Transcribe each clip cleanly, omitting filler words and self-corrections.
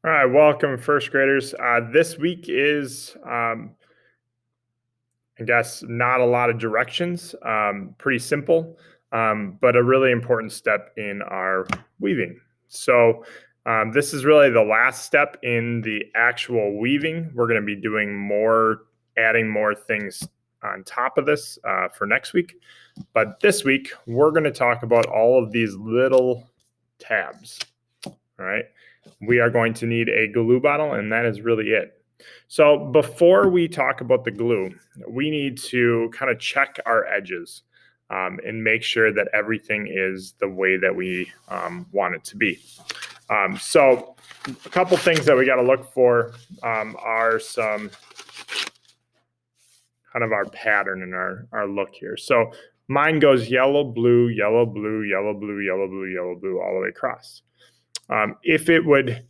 All right, welcome, first graders. This week is, I guess, not a lot of directions, pretty simple, but a really important step in our weaving. So, this is really the last step in the actual weaving. We're going to be doing more, adding more things on top of this for next week. But this week, we're going to talk about all of these little tabs. All right. We are going to need a glue bottle, and that is really it. So before we talk about the glue, we need to kind of check our edges and make sure that everything is the way that we want it to be. So a couple things that we got to look for are some kind of our pattern and our look here. So mine goes yellow, blue, yellow, blue, yellow, blue, yellow, blue, yellow, blue, all the way across. If it would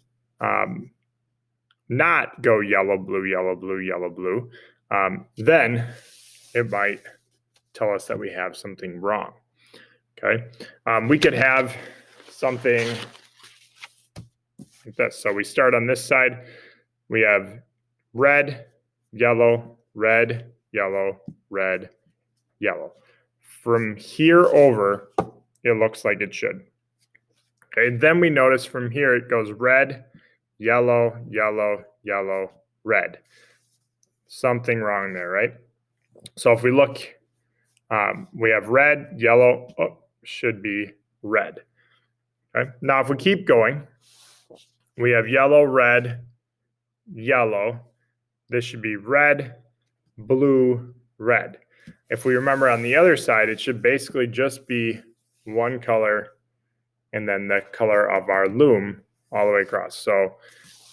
not go yellow, blue, yellow, blue, yellow, blue, then it might tell us that we have something wrong. Okay. We could have something like this. So we start on this side. We have red, yellow, red, yellow, red, yellow. From here over, it looks like it should. Okay. Then we notice from here it goes red, yellow, yellow, yellow, red. Something wrong there, right? So if we look, we have red, yellow, should be red. Okay. Now if we keep going, we have yellow, red, yellow. This should be red, blue, red. If we remember on the other side, it should basically just be one color and then the color of our loom all the way across. So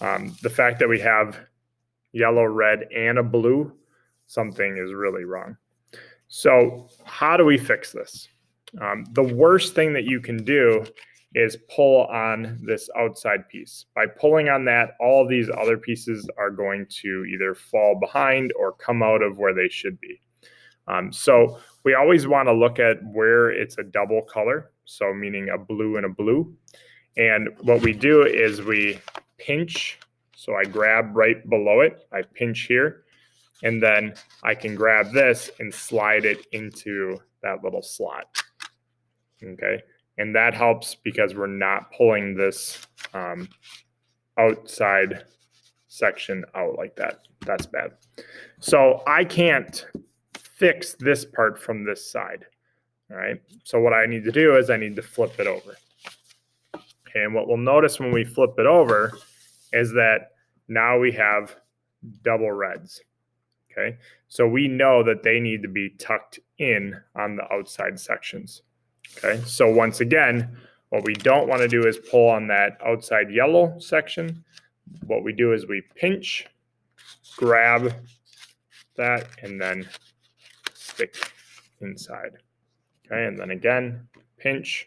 the fact that we have yellow, red, and a blue, something is really wrong. So how do we fix this? The worst thing that you can do is pull on this outside piece. By pulling on that, all of these other pieces are going to either fall behind or come out of where they should be. So we always want to look at where it's a double color, so meaning a blue and a blue. And what we do is we pinch. So I grab right below it, I pinch here, and then I can grab this and slide it into that little slot. Okay, and that helps because we're not pulling this outside section out like that. That's bad. So I can't fix this part from this side. All right, so what I need to do is I need to flip it over. Okay, and what we'll notice when we flip it over is that now we have double reds. Okay, so we know that they need to be tucked in on the outside sections. Okay, so once again, what we don't want to do is pull on that outside yellow section. What we do is we pinch, grab that, and then stick inside. Okay, and then again, pinch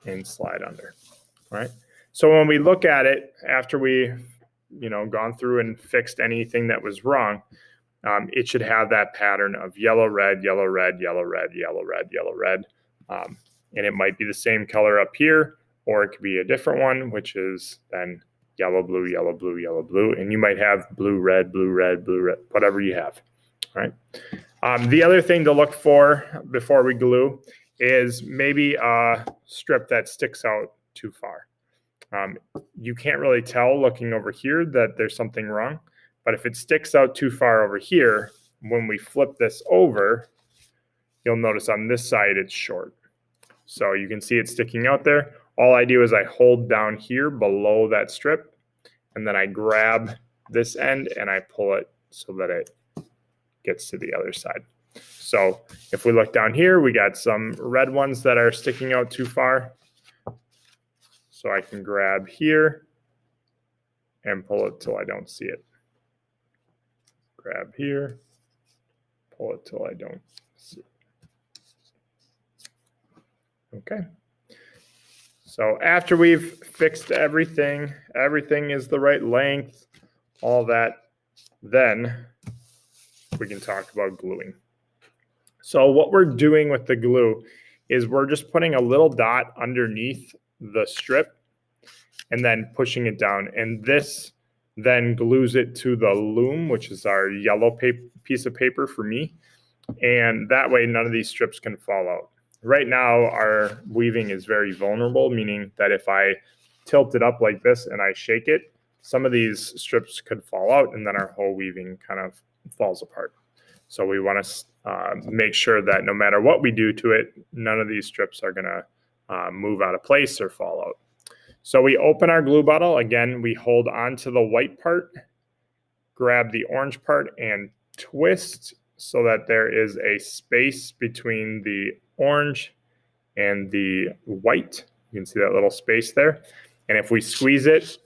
and slide under. All right. So when we look at it after we, gone through and fixed anything that was wrong, it should have that pattern of yellow, red, yellow, red, yellow, red, yellow, red, yellow, red. And it might be the same color up here, or it could be a different one, which is then yellow, blue, yellow, blue, yellow, blue. And you might have blue, red, blue, red, blue, red, whatever you have. All right. The other thing to look for before we glue is maybe a strip that sticks out too far. You can't really tell looking over here that there's something wrong, but if it sticks out too far over here, when we flip this over, you'll notice on this side it's short. So you can see it sticking out there. All I do is I hold down here below that strip, and then I grab this end and I pull it so that it gets to the other side. So if we look down here, we got some red ones that are sticking out too far. So I can grab here and pull it till I don't see it. Grab here, pull it till I don't see it. Okay. So after we've fixed everything is the right length, all that, then we can talk about gluing. So what we're doing with the glue is we're just putting a little dot underneath the strip, and then pushing it down. And this then glues it to the loom, which is our yellow piece of paper for me. And that way none of these strips can fall out. Right now our weaving is very vulnerable, meaning that if I tilt it up like this and I shake it, some of these strips could fall out and then our whole weaving kind of falls apart. So we want to make sure that no matter what we do to it, none of these strips are going to move out of place or fall out. So we open our glue bottle. Again, we hold on to the white part, grab the orange part, and twist so that there is a space between the orange and the white. You can see that little space there. And if we squeeze it,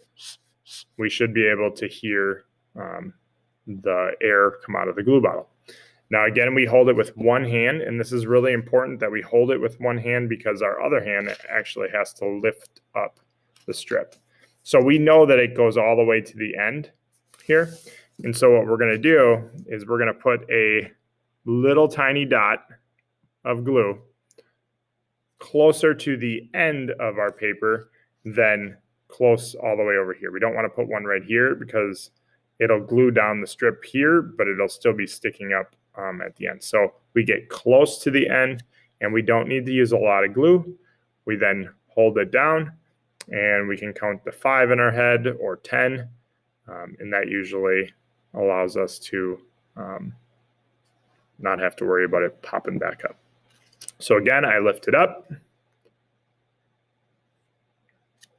we should be able to hear the air come out of the glue bottle. Now, again, we hold it with one hand, and this is really important that we hold it with one hand because our other hand actually has to lift up the strip. So we know that it goes all the way to the end here. And so what we're going to do is we're going to put a little tiny dot of glue closer to the end of our paper than close all the way over here. We don't want to put one right here because it'll glue down the strip here, but it'll still be sticking up at the end. So we get close to the end and we don't need to use a lot of glue. We then hold it down and we can count to 5 in our head or 10. And that usually allows us to not have to worry about it popping back up. So again, I lift it up,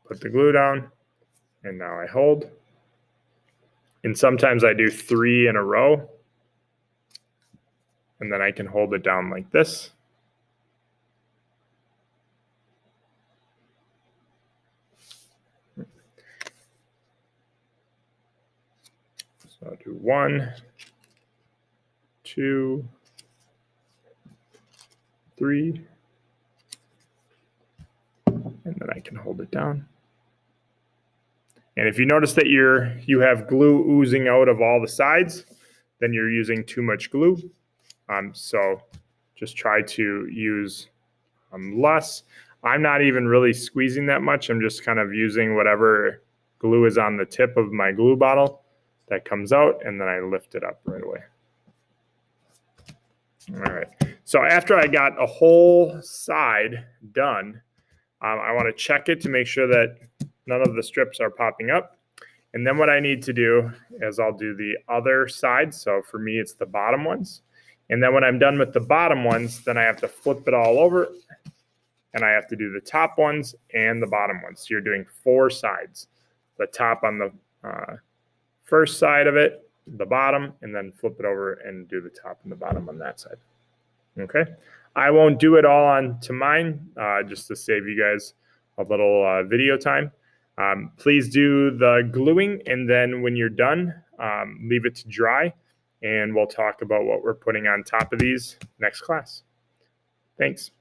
put the glue down, and now I hold. And sometimes I do 3 in a row, and then I can hold it down like this. So I'll do 1, 2, 3, and then I can hold it down. And if you notice that you have glue oozing out of all the sides, then you're using too much glue. So just try to use less. I'm not even really squeezing that much. I'm just kind of using whatever glue is on the tip of my glue bottle that comes out, and then I lift it up right away. All right. So after I got a whole side done, I want to check it to make sure that none of the strips are popping up. And then what I need to do is I'll do the other side. So for me, it's the bottom ones. And then when I'm done with the bottom ones, then I have to flip it all over and I have to do the top ones and the bottom ones. So you're doing 4 sides. The top on the first side of it, the bottom, and then flip it over and do the top and the bottom on that side. Okay. I won't do it all onto mine, just to save you guys a little video time. Please do the gluing, and then when you're done, leave it to dry, and we'll talk about what we're putting on top of these next class. Thanks.